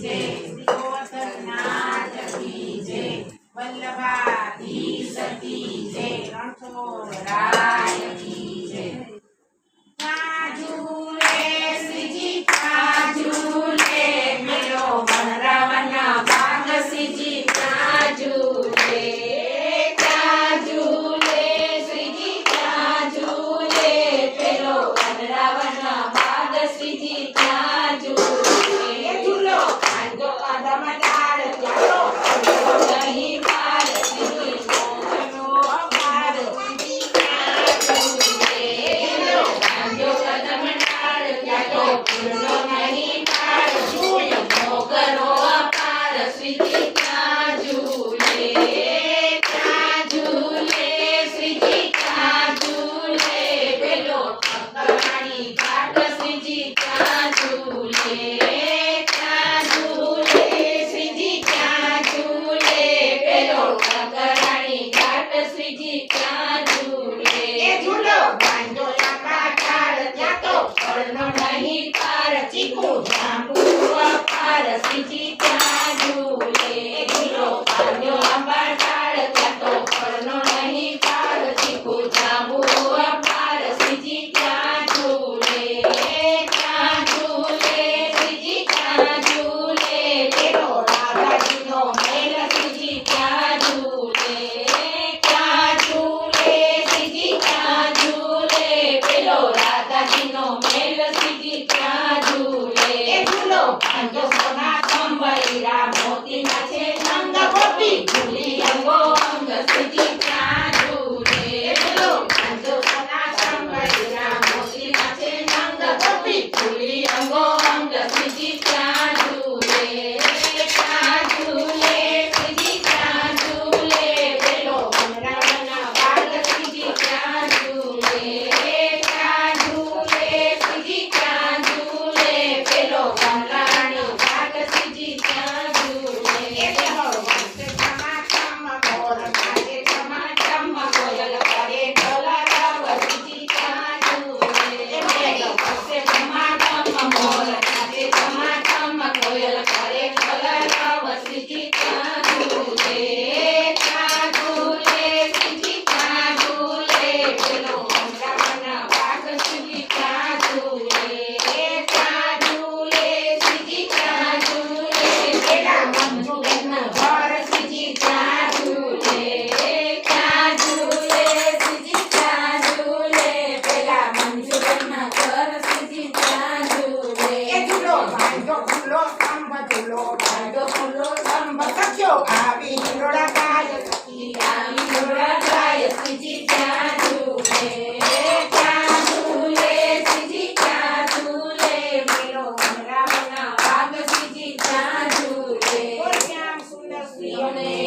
जय श्री गोवर्धननाथ की जय वल्लभाधीश की जय रणछोड़राय की जय झूले श्रीजी का झूले मेलो वनरावन बाग श्रीजी का झूले श्रीजी का झूले मेलो वनरावन बाग श्रीजी का झूले झूलो कांजो कदम डाल जालो नहीं पार श्रीजी मोहनो अपार श्रीजी का झूले कांजो कदम डाल जालो फूलो नहीं पार झूलो मोगरो अपार श्रीजी का झूले श्रीजी का झूले बेलो ठकरानी घाट श्रीजी का झूले श्रीजी का झूले बेलो ठकरानी घाट श्रीजी का झूले झूलो बांधो लांबा डाळ जातो फळनो नहीं पार चीकू जांबू अपार श्रीजी का झूले झूलो बांधो लांबा डाळ जातो फळनो नहीं पार चीकू जांबू अपार श्रीजी का झूले श्रीजी का झूले बेलो राधाजीनो मेल श्रीजी का झूले श्रीजी का झूले बेलो राधाजीनो मेल श्रीजी का झूले झूलो पांजो सोना संबळीरा मोती नाचे नंद गोपी झूली अंगो अंग श्रीजी का झूले झूलो पांजो सोना संबळीरा मोती नाचे नंद गोपी झूली अंगो अंग श्रीजी का झूले श्रीजी का झूले बेलो वनरावन बाग श्रीजी का झूले श्रीजी का झूले बेलो वनरानी बाग श्रीजी का झूले वंशे समागम मोर गाजे समागम कोयल करे कलरव श्रीजी का झूले वंशे समागम मोर गाजे समागम कोयल करे कलरव श्रीजी का झूले श्रीजी का झूले बेलो वनरावन बाग श्रीजी का झूले श्रीजी का झूले बेला मंजुबेन घर श्रीजी का झूले श्रीजी का झूले बेला मंजुबेन घर श्रीजी का झूले झूलो भांजो फूलो संभ झूलो भांजो फूलो संभ सख्यो आवी हिंडोळा गाय सखी आवी हिंडोळा गाय श्रीजी का झूले श्रीजी का झूले मेलो वनरावन बाग श्रीजी का झूले श्याम सुंदर श्रीयोने